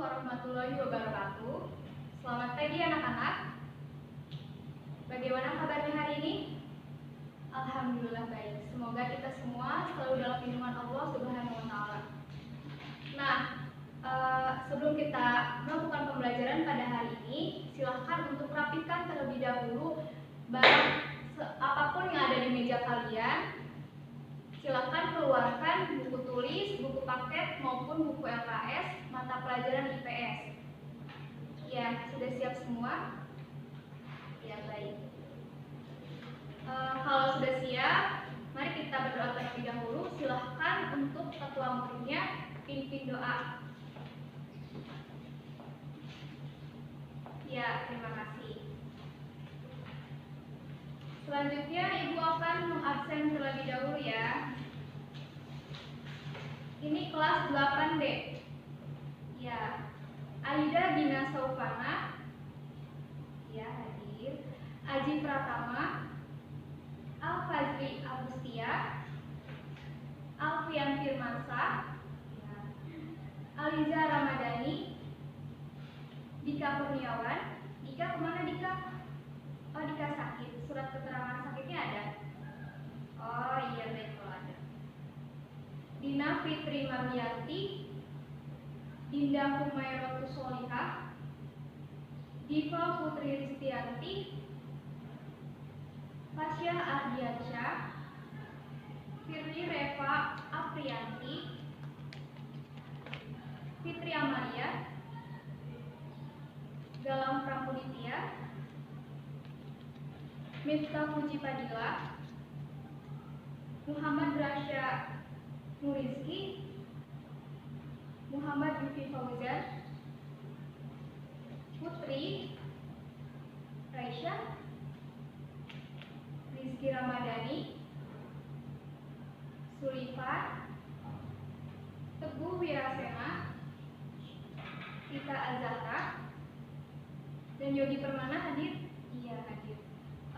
warahmatullahi wabarakatuh. Selamat pagi anak-anak. Bagaimana kabarnya hari ini? Alhamdulillah baik. Semoga kita semua selalu dalam lindungan Allah Subhanahu wa taala. Nah, sebelum kita melakukan pembelajaran pada hari ini, silahkan untuk rapikan terlebih dahulu barang apapun yang ada di meja kalian. Silakan keluarkan buku tulis, buku paket maupun buku LKS mata pelajaran IPS. Ya, sudah siap semua? Ya, baik. Kalau sudah siap, mari kita berdoa terlebih dahulu. Silahkan untuk ketua muridnya pimpin doa. Ya, terima kasih. Selanjutnya Ibu akan mengabsen terlebih dahulu ya. Ini kelas 8D. Ya. Aida Gina Saufana. Ya, hadir. Aji Pratama. Al-Fazli Agustia. Alfian Firmansyah. Ya. Aliza Ramadhani. Dika Kurniawan. Dika kemana Dika? Oh, Dika sakit. Surat keterangan sakitnya ada? Oh iya, baik kalau ada. Dina Fitri Marmiati. Dinda Humairatu Solihah. Diva Putri Ristianti. Fasya Ardiansyah. Firly Reva Aprianti. Fitri Amalia. Galang Pramuditya. Miftah Puji Padilla. Muhammad Rasya Nurizki. Muhammad Yufi Fauzan. Putri Raisya. Rizky Ramadhani. Sulifat. Teguh Wirasena. Tita Azahra. Dan Yogi Permana hadir? Iya, hadir.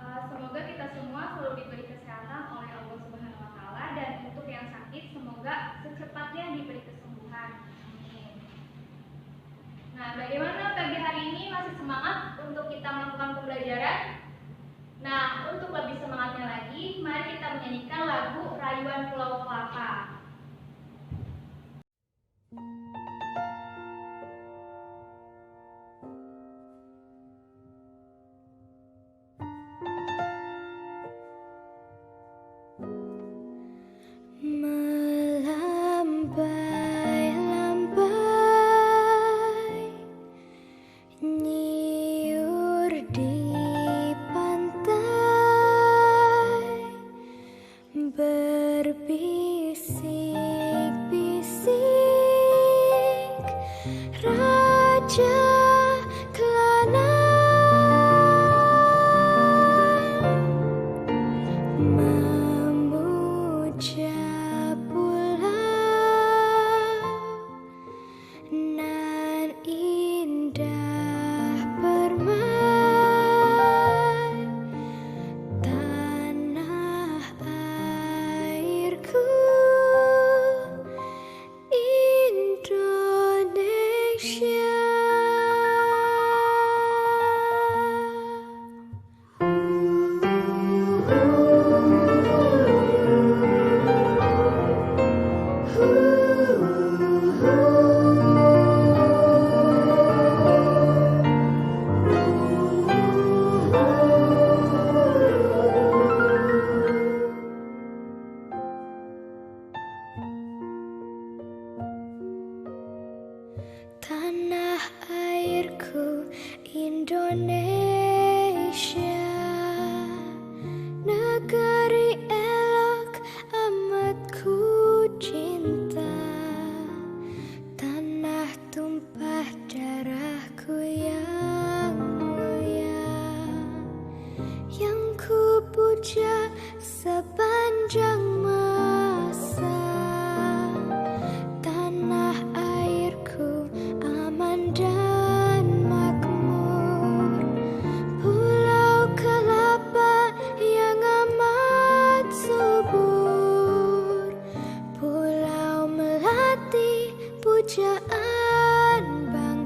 Semoga kita semua selalu diberi kesehatan oleh Allah Subhanahu wa taala, dan untuk yang sakit semoga secepatnya diberi kesembuhan. Amin. Nah, bagaimana pagi hari ini, masih semangat untuk kita melakukan pembelajaran? Nah, untuk lebih semangatnya lagi, mari kita menyanyikan lagu Rayuan Pulau Kelapa. Tanah airku Indonesia, negeri elok amat ku cinta. Tanah tumpah darahku yang mulia, yang ku puja sepanjang masa. Tanah airku aman dan makmur, Pulau Kelapa yang amat subur, Pulau Melati pujaan bangsa.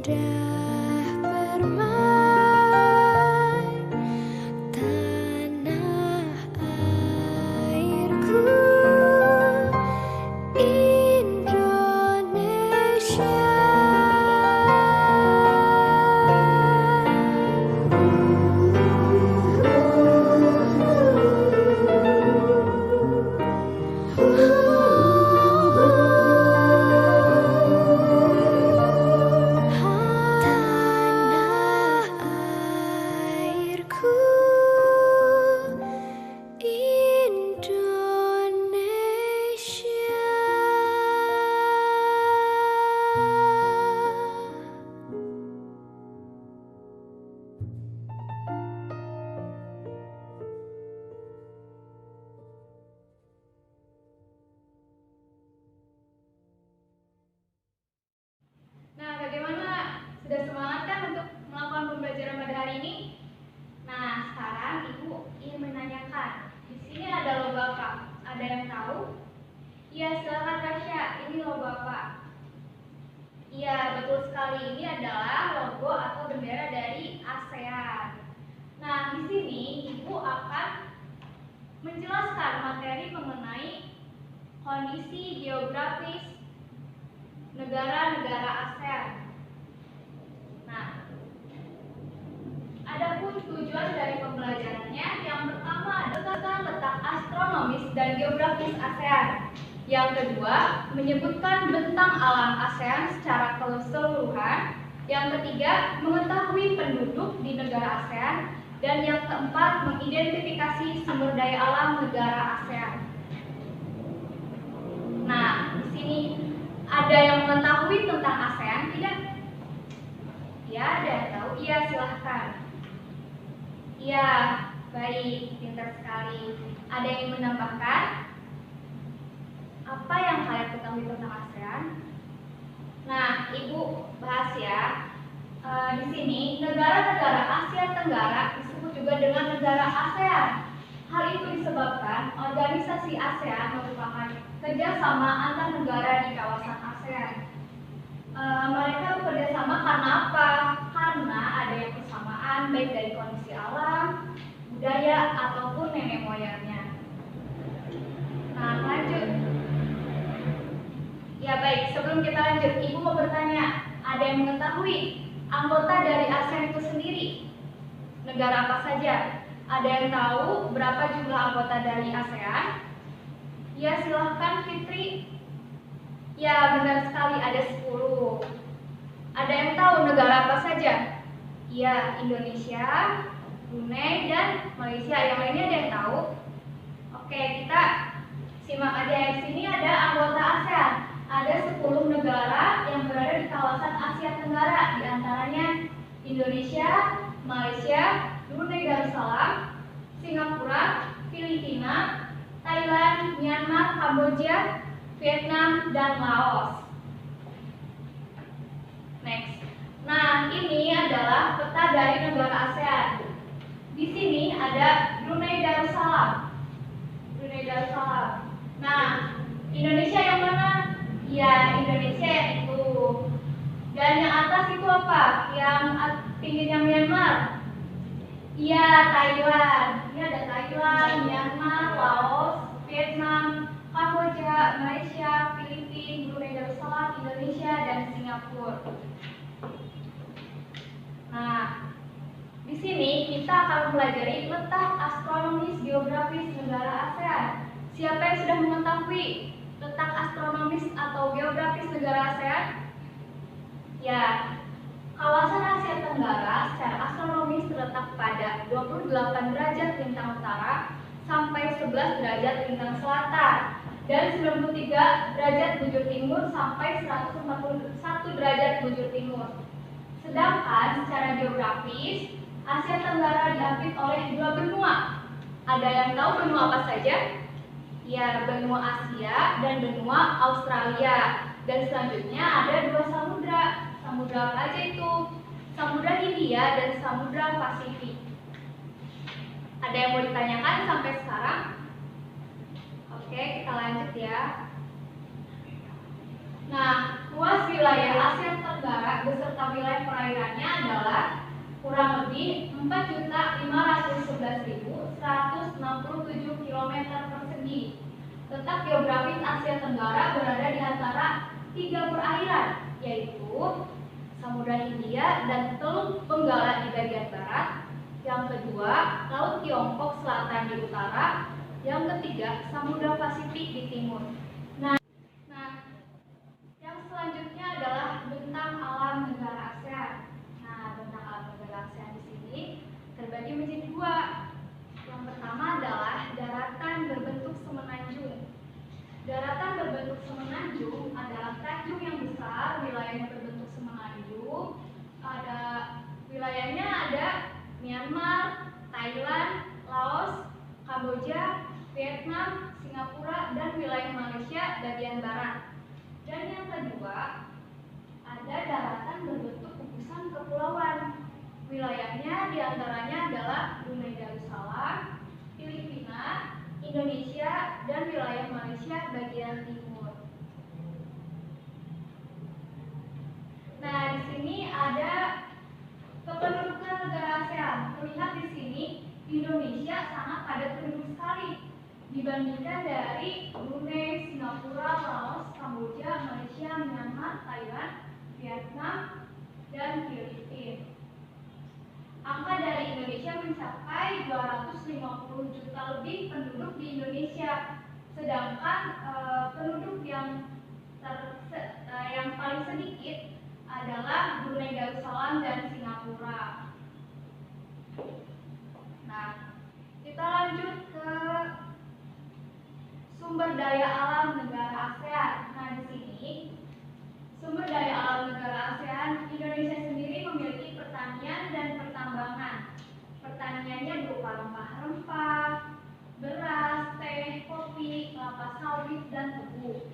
indah bermain tanah airku Indonesia. Nah, bagaimana? Sudah semangat kan untuk melakukan pembelajaran pada hari ini? Nah, sekarang Ibu ingin menanyakan, di sini ada logo apa? Ada yang tahu? Iya, silakan Tasya. Ini logo apa? Iya, betul sekali. Ini adalah logo atau bendera dari ASEAN. Nah, di sini Ibu akan menjelaskan materi mengenai kondisi geografis negara-negara ASEAN. Nah, adapun tujuan dari pembelajarannya, yang pertama adalah letak astronomis dan geografis ASEAN. Yang kedua, menyebutkan bentang alam ASEAN secara keseluruhan. Yang ketiga, mengetahui penduduk di negara ASEAN. Dan yang keempat, mengidentifikasi sumber daya alam negara ASEAN. Nah, di sini ada yang mengetahui tentang ASEAN tidak? Ya, ada yang tahu? Iya, silahkan. Iya, baik, pintar sekali. Ada yang ingin menambahkan? Apa yang kalian ketahui tentang ASEAN? Nah, Ibu bahas ya. Di sini, negara-negara Asia Tenggara disebut juga dengan negara ASEAN. Hal itu disebabkan organisasi ASEAN merupakan kerjasama antar negara di kawasan ASEAN. Mereka bekerja sama karena apa? Karena ada yang persamaan baik dari kondisi alam, budaya, ataupun nenek moyangnya. Nah, lanjut. Ya baik, sebelum kita lanjut, Ibu mau bertanya, ada yang mengetahui anggota dari ASEAN itu sendiri? Negara apa saja? Ada yang tahu berapa jumlah anggota dari ASEAN? Ya, silahkan Fitri. Ya, benar sekali, ada 10. Ada yang tahu negara apa saja? Ya, Indonesia, Brunei, dan Malaysia. Yang lainnya ada yang tahu? Oke, kita simak aja. Di sini ada anggota ASEAN. Ada 10 negara yang berada di kawasan Asia Tenggara, di antaranya Indonesia, Malaysia, Brunei Darussalam, Singapura, Filipina, Thailand, Myanmar, Kamboja, Vietnam, dan Laos. Next. Nah, ini adalah peta dari negara ASEAN. Di sini ada Brunei Darussalam. Brunei Darussalam. Nah, Indonesia yang mana? Ya, Indonesia yang itu. Dan yang atas itu apa? Yang pinggirnya Myanmar. Iya, Thailand. Ini ada Thailand, Myanmar, Laos, Vietnam, Kamboja, Malaysia, Filipina, Brunei Darussalam, Indonesia, dan Singapura. Nah, di sini kita akan mempelajari letak astronomis geografis negara ASEAN. Siapa yang sudah mengetahui letak astronomis atau geografis negara ASEAN? Ya, kawasan Asia Tenggara secara astronomis terletak pada 28 derajat lintang utara sampai 11 derajat lintang selatan dan 93 derajat bujur timur sampai 141 derajat bujur timur. Sedangkan secara geografis, Asia Tenggara diapit oleh 2 benua. Ada yang tahu benua apa saja? Ya, benua Asia dan benua Australia. Dan selanjutnya ada 2 samudra. Samudra apa aja itu? Samudra Hindia dan Samudra Pasifik. Ada yang mau ditanyakan sampai sekarang? Oke, kita lanjut ya. Nah, luas wilayah Asia Tenggara beserta wilayah kelahirannya adalah kurang lebih 4.511.167 km persegi. Letak geografis Asia Tenggara berada di antara 3 perairan, yaitu Samudra Hindia dan Teluk Benggala di bagian barat. Yang kedua, Laut Tiongkok Selatan di utara. Yang ketiga, Samudra Pasifik di timur. Nah, yang selanjutnya adalah bentang alam negara ASEAN. Nah, bentang alam negara ASEAN di sini terbagi menjadi 2. Yang pertama adalah daratan berbentuk semenanjung. Daratan berbentuk semenanjung adalah tanjung yang besar, wilayahnya berbentuk semenanjung. Wilayahnya ada Myanmar, Thailand, Laos, Kamboja, Vietnam, Singapura, dan wilayah Malaysia bagian barat. Dan yang kedua, ada daratan berbentuk gugusan kepulauan. Wilayahnya diantaranya adalah Brunei Darussalam, Filipina, Indonesia, dan wilayah Malaysia bagian timur. Nah, di sini ada kependudukan negara ASEAN. Terlihat di sini Indonesia sangat padat penduduk sekali dibandingkan dari Brunei, Singapura, Laos, Kamboja, Malaysia, Myanmar, Thailand, Vietnam, dan Filipina. Angka dari Indonesia mencapai 250 juta lebih penduduk di Indonesia, sedangkan penduduk yang paling sedikit adalah Brunei Darussalam dan Singapura. Nah, kita lanjut ke sumber daya alam negara ASEAN. Nah, di sini sumber daya alam negara ASEAN, Indonesia sendiri memiliki pertanian dan pertambangan. Pertaniannya berupa rempah-rempah, beras, teh, kopi, kelapa sawit, dan tebu.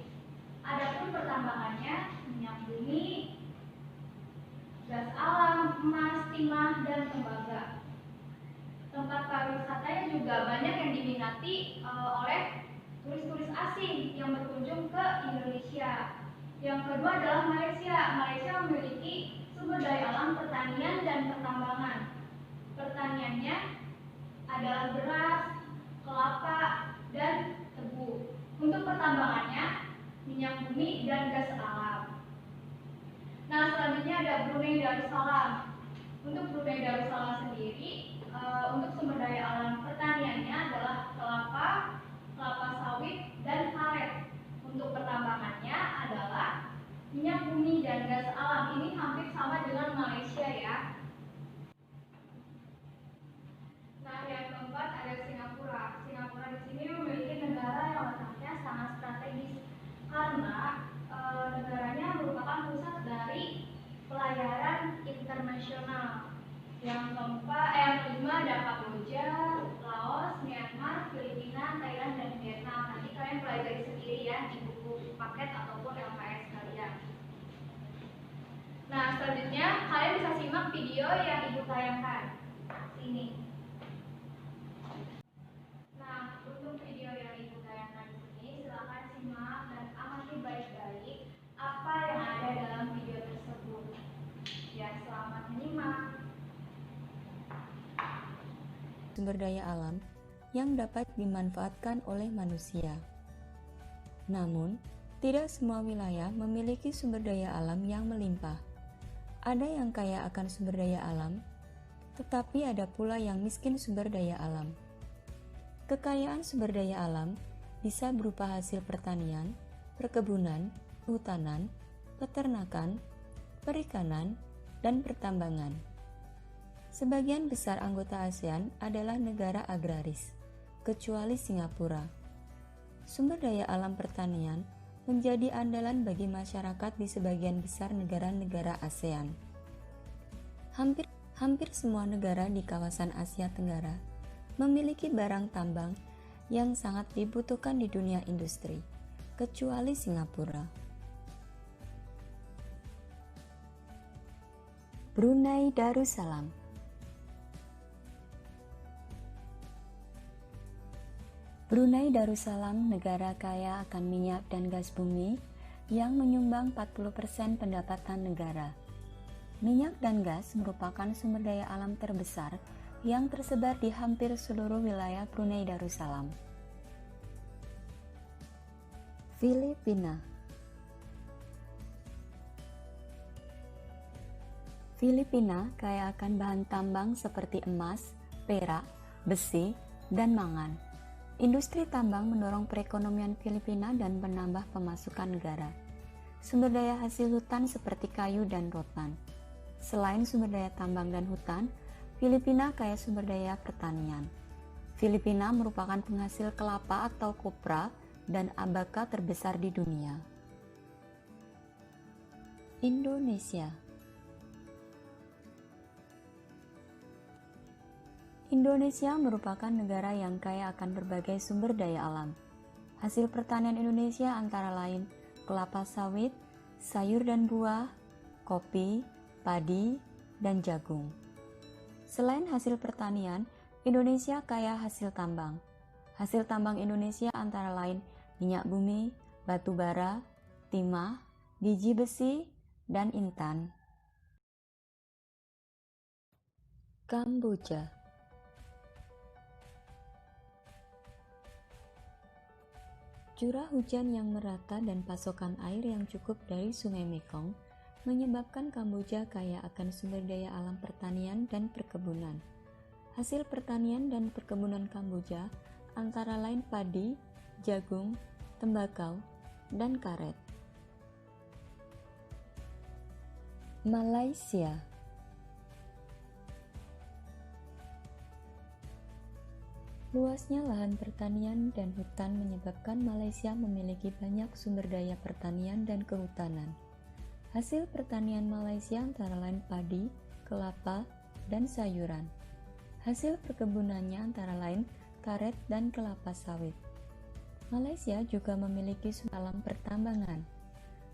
Adapun pertambangannya minyak bumi, gas alam, emas, timah, dan tembaga. Tempat pariwisatanya juga banyak yang diminati oleh turis-turis asing yang berkunjung ke Indonesia. Yang kedua adalah Malaysia. Malaysia memiliki sumber daya alam pertanian dan pertambangan. Pertaniannya adalah beras, kelapa, dan tebu. Untuk pertambangannya minyak bumi dan gas alam. Nah, selanjutnya ada Brunei Darussalam. Untuk Brunei Darussalam sendiri, untuk sumber daya alam pertaniannya adalah kelapa, kelapa sawit, dan karet. Untuk pertambangannya adalah minyak bumi dan gas alam. Ini hampir sama dengan Malaysia ya. Nah, yang keempat ada Singapura. Singapura di sini memiliki negara yang letaknya sangat strategis karena negaranya merupakan pusat dari pelayaran internasional. Yang kelima ada Kamboja, Laos, Myanmar, Filipina, Thailand, dan Vietnam. Nanti kalian pelajari sendiri ya di buku paket ataupun LKS kalian. Nah, selanjutnya kalian bisa simak video yang ibu tayangkan ini. Nah, untuk video yang ibu tayangkan ini silakan simak dan amati baik-baik apa yang ada dalam video tersebut. Ya, selamat menyimak. Sumber daya alam yang dapat dimanfaatkan oleh manusia. Namun, tidak semua wilayah memiliki sumber daya alam yang melimpah. Ada yang kaya akan sumber daya alam, tetapi ada pula yang miskin sumber daya alam. Kekayaan sumber daya alam bisa berupa hasil pertanian, perkebunan, kehutanan, peternakan, perikanan, dan pertambangan. Sebagian besar anggota ASEAN adalah negara agraris, kecuali Singapura. Sumber daya alam pertanian menjadi andalan bagi masyarakat di sebagian besar negara-negara ASEAN. Hampir semua negara di kawasan Asia Tenggara memiliki barang tambang yang sangat dibutuhkan di dunia industri, kecuali Singapura. Brunei Darussalam. Brunei Darussalam negara kaya akan minyak dan gas bumi yang menyumbang 40% pendapatan negara. Minyak dan gas merupakan sumber daya alam terbesar yang tersebar di hampir seluruh wilayah Brunei Darussalam. Filipina. Filipina kaya akan bahan tambang seperti emas, perak, besi, dan mangan. Industri tambang mendorong perekonomian Filipina dan menambah pemasukan negara. Sumber daya hasil hutan seperti kayu dan rotan. Selain sumber daya tambang dan hutan, Filipina kaya sumber daya pertanian. Filipina merupakan penghasil kelapa atau kopra dan abaka terbesar di dunia. Indonesia. Indonesia merupakan negara yang kaya akan berbagai sumber daya alam. Hasil pertanian Indonesia antara lain kelapa sawit, sayur dan buah, kopi, padi, dan jagung. Selain hasil pertanian, Indonesia kaya hasil tambang. Hasil tambang Indonesia antara lain minyak bumi, batu bara, timah, biji besi, dan intan. Kamboja. Curah hujan yang merata dan pasokan air yang cukup dari Sungai Mekong menyebabkan Kamboja kaya akan sumber daya alam pertanian dan perkebunan. Hasil pertanian dan perkebunan Kamboja antara lain padi, jagung, tembakau, dan karet. Malaysia. Luasnya lahan pertanian dan hutan menyebabkan Malaysia memiliki banyak sumber daya pertanian dan kehutanan. Hasil pertanian Malaysia antara lain padi, kelapa, dan sayuran. Hasil perkebunannya antara lain karet dan kelapa sawit. Malaysia juga memiliki sumber alam pertambangan.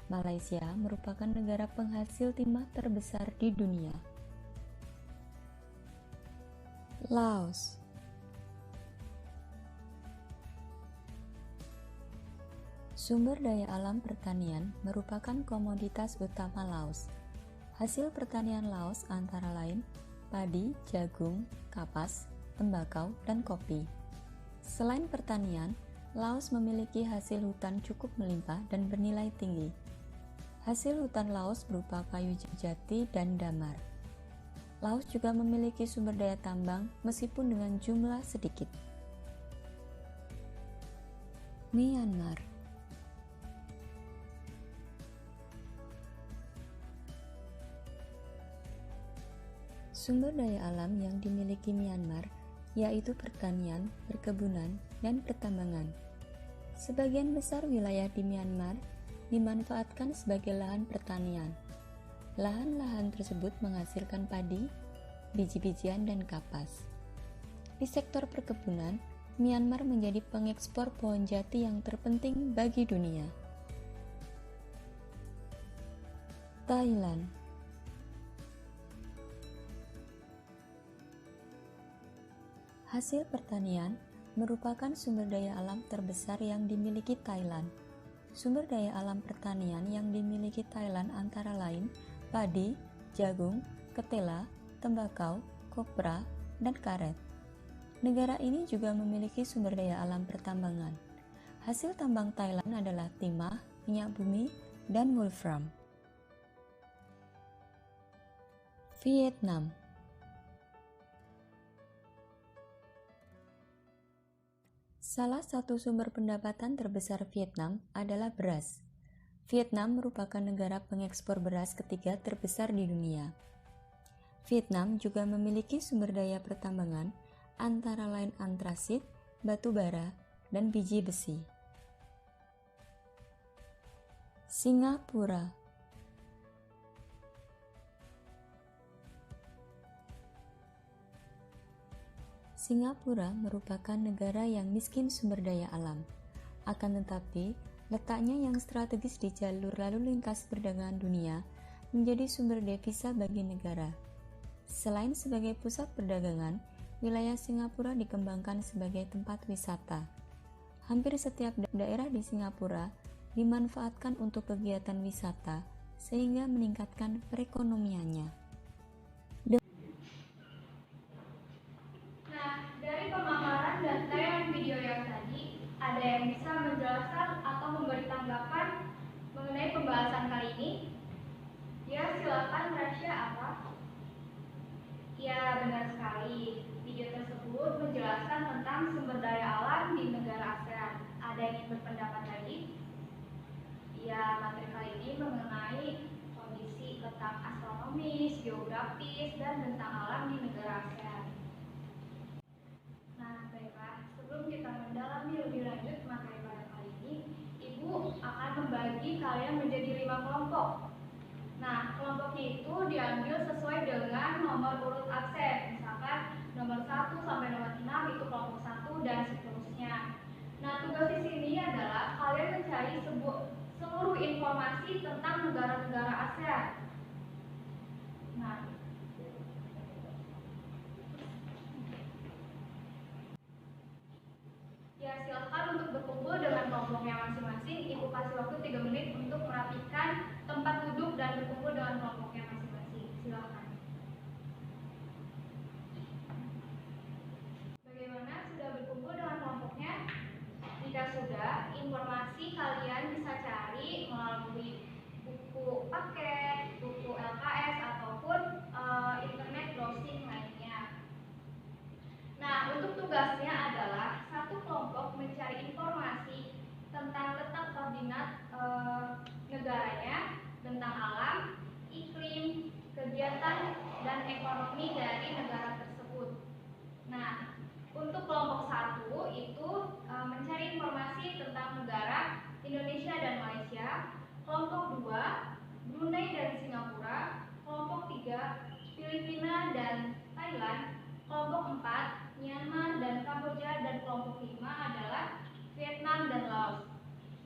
Malaysia merupakan negara penghasil timah terbesar di dunia. Laos. Sumber daya alam pertanian merupakan komoditas utama Laos. Hasil pertanian Laos antara lain padi, jagung, kapas, tembakau, dan kopi. Selain pertanian, Laos memiliki hasil hutan cukup melimpah dan bernilai tinggi. Hasil hutan Laos berupa kayu jati dan damar. Laos juga memiliki sumber daya tambang meskipun dengan jumlah sedikit. Myanmar. Sumber daya alam yang dimiliki Myanmar yaitu pertanian, perkebunan, dan pertambangan. Sebagian besar wilayah di Myanmar dimanfaatkan sebagai lahan pertanian. Lahan-lahan tersebut menghasilkan padi, biji-bijian, dan kapas. Di sektor perkebunan, Myanmar menjadi pengekspor pohon jati yang terpenting bagi dunia. Thailand. Hasil pertanian merupakan sumber daya alam terbesar yang dimiliki Thailand. Sumber daya alam pertanian yang dimiliki Thailand antara lain padi, jagung, ketela, tembakau, kopra, dan karet. Negara ini juga memiliki sumber daya alam pertambangan. Hasil tambang Thailand adalah timah, minyak bumi, dan wolfram. Vietnam. Salah satu sumber pendapatan terbesar Vietnam adalah beras. Vietnam merupakan negara pengekspor beras ketiga terbesar di dunia. Vietnam juga memiliki sumber daya pertambangan antara lain antrasit, batu bara, dan biji besi. Singapura. Singapura merupakan negara yang miskin sumber daya alam. Akan tetapi, letaknya yang strategis di jalur lalu lintas perdagangan dunia menjadi sumber devisa bagi negara. Selain sebagai pusat perdagangan, wilayah Singapura dikembangkan sebagai tempat wisata. Hampir setiap daerah di Singapura dimanfaatkan untuk kegiatan wisata, sehingga meningkatkan perekonomiannya. Nah, dari pemaparan dan tayangan video yang tadi, ada yang bisa menjelaskan atau memberi tanggapan mengenai pembahasan kali ini? Ya, silakan. Rasya apa? Ya, benar sekali. Video tersebut menjelaskan tentang sumber daya alam di negara ASEAN. Ada yang ingin berpendapat lagi? Ya, materi kali ini mengenai kondisi tentang astronomis, geografis, dan tentang alam di negara ASEAN. Nah, baiklah, sebelum kita mendalami lebih lanjut materi pada kali ini, Ibu akan membagi kalian menjadi 5 kelompok. Nah, kelompoknya itu diambil sesuai dengan nomor urut absen. Misalkan nomor 1 sampai nomor 6 itu kelompok 1 dan seterusnya. Nah, tugas di sini adalah kalian mencari seluruh informasi tentang negara-negara ASEAN. Nah, ya, silakan untuk berkumpul dengan kelompoknya masing-masing. Ibu kasih waktu 3 menit untuk merapikan tempat duduk dan berkumpul dengan kelompoknya masing-masing. Silakan. Bagaimana, sudah berkumpul dengan kelompoknya? Jika sudah, informasi kalian bisa cari melalui buku paket, buku LKS, ataupun internet browsing lainnya. Nah, untuk tugasnya adalah satu kelompok mencari informasi tentang letak koordinat negaranya, tentang alam, iklim, kegiatan, dan ekonomi dari negara tersebut. Nah, untuk kelompok 1 itu mencari informasi tentang negara Indonesia dan Malaysia, kelompok 2 Brunei dan Singapura, kelompok 3 Filipina dan Thailand, kelompok 4 Myanmar dan Kamboja, dan kelompok 5 adalah Vietnam dan Laos.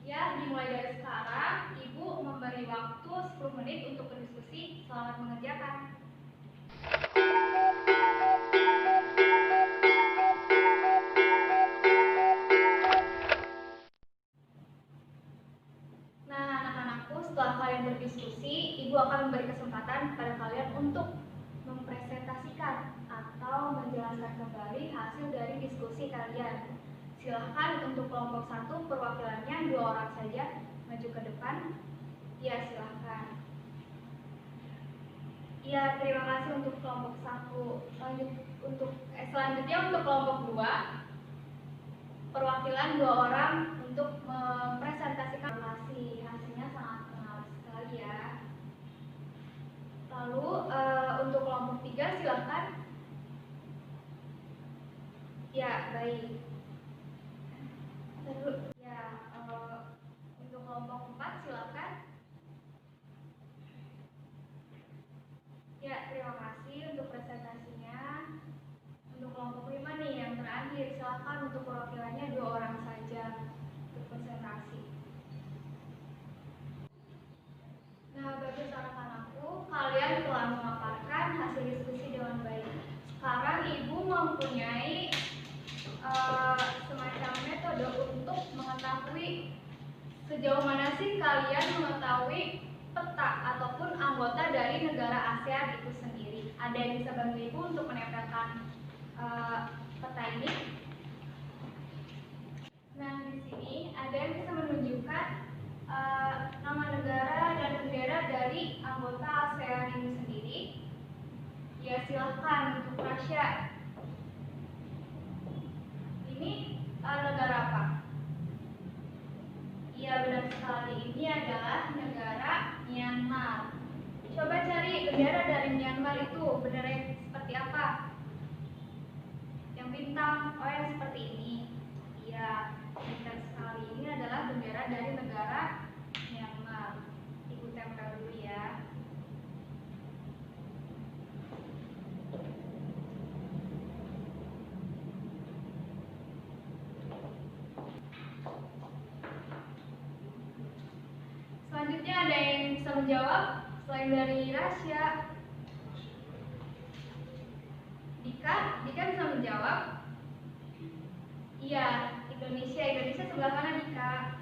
Ya, dimulai dari sekarang, Ibu memberi waktu 10 menit untuk berdiskusi. Selamat mengerjakan. Nah, anak-anakku, setelah kalian berdiskusi, Ibu akan memberi kesempatan kepada kalian untuk mempresentasikan atau menjelaskan kembali hasil dari diskusi kalian. Silahkan untuk kelompok 1 perwakilannya 2 orang saja maju ke depan. Ya, silahkan. Ya, terima kasih untuk kelompok 1. Selanjutnya untuk kelompok 2 perwakilan 2 orang untuk mempresentasikan hasilnya sangat menarik sekali ya. Lalu untuk kelompok 3 silahkan. Ya, baik. Ya, untuk kelompok 4 silakan. Ya, terima kasih untuk presentasinya. Untuk kelompok 5 nih yang terakhir, silakan untuk perwakilannya 2 orang saja untuk presentasi. Nah, bagus anak-anakku, kalian telah memaparkan hasil diskusi dengan baik. Sekarang Ibu mempunyai semacam metode untuk mengetahui sejauh mana sih kalian mengetahui peta ataupun anggota dari negara ASEAN itu sendiri. Ada yang bisa bantu Ibu untuk menempelkan peta ini? Nah, di sini ada yang bisa menunjukkan nama negara dan bendera dari anggota ASEAN ini sendiri. Ya, silahkan untuk Rasya. Ini negara apa? Iya, benar sekali. Ini adalah negara Myanmar. Coba cari bendera dari Myanmar itu benderanya seperti apa? Yang bintang, oh yang seperti ini. Iya, benar sekali. Ini adalah bendera dari negara Myanmar. Ibu tempel dulu ya. Selanjutnya ada yang bisa menjawab selain dari Rasya? Dika bisa menjawab? Iya, Indonesia sebelah mana Dika?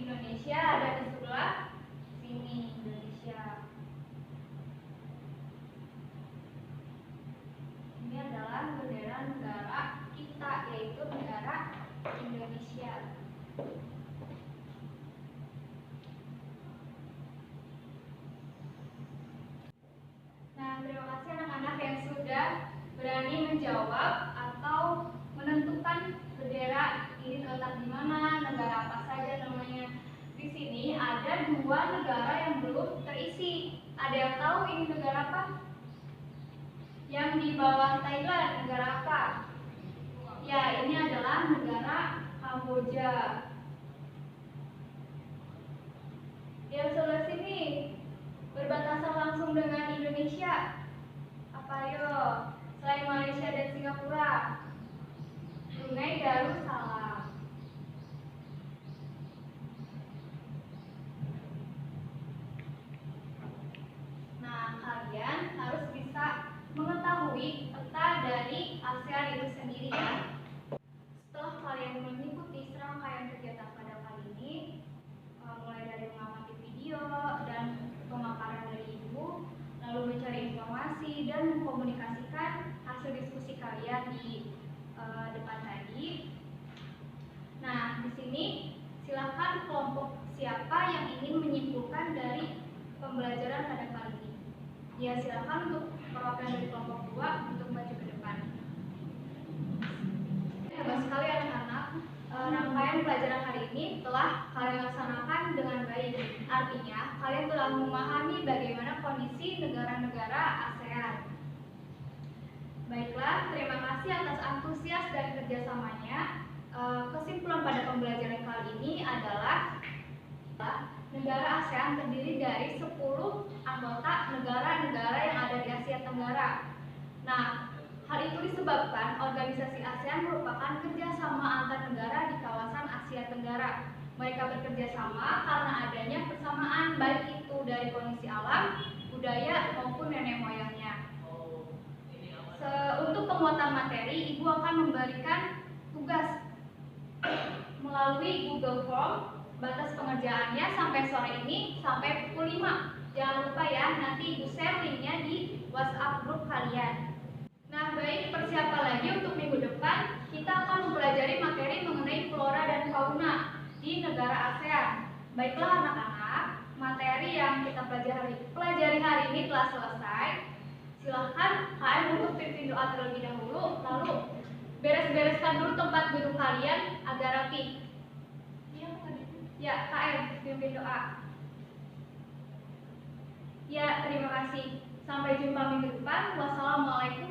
Indonesia ada di sebelah sini, Indonesia. Ini adalah bendera negara kita, yaitu negara Indonesia. Nah, terima kasih anak-anak yang sudah berani menjawab atau menentukan bendera ini terletak di mana, negara apa saja namanya. Di sini ada 2 negara yang belum terisi. Ada yang tahu ini negara apa? Yang di bawah Thailand, negara apa? Ya, ini adalah negara Kamboja. Yang sebelah sini berbatasan langsung dengan Indonesia. Apa yo? Selain Malaysia dan Singapura, Brunei Darussalam. Nah, kalian harus bisa mengetahui peta dari ASEAN itu sendiri ya. Setelah kalian mengikuti serangkaian kegiatan pada kali ini, mulai dari mengamati video dan pemaparan dari ibu, lalu mencari informasi dan mengkomunikasikan hasil diskusi kalian di depan tadi. Nah, di sini silakan kelompok siapa yang ingin menyimpulkan dari pembelajaran pada kali ini. Ya, silakan untuk perwakilan dari kelompok 2 untuk maju ke depan. Hebat sekali anak-anak, rangkaian pelajaran hari ini telah kalian laksanakan dengan baik. Artinya, kalian telah memahami bagaimana kondisi negara-negara ASEAN. Baiklah, terima kasih atas antusias dan kerjasamanya. Kesimpulan pada pembelajaran kali ini adalah negara ASEAN terdiri dari 10 anggota negara-negara yang ada di Asia Tenggara. Nah, hal itu disebabkan organisasi ASEAN merupakan kerjasama antar negara di kawasan Asia Tenggara. Mereka bekerja sama karena adanya persamaan baik itu dari kondisi alam, budaya, maupun nenek moyangnya. Untuk penguatan materi, Ibu akan memberikan tugas melalui Google Form. Batas pengerjaannya sampai sore ini, sampai pukul 5. Jangan lupa ya, nanti Ibu share linknya di WhatsApp grup kalian. Nah, baik, persiapan lagi untuk minggu depan, kita akan mempelajari materi mengenai flora dan fauna di negara ASEAN. Baiklah anak-anak, materi yang kita pelajari hari ini telah selesai. Silahkan kalian untuk pimpin doa terlebih dahulu, lalu beres-bereskan dulu tempat duduk kalian agar rapi. Ya, KM, pimpin doa. Ya, terima kasih. Sampai jumpa minggu depan. Wassalamualaikum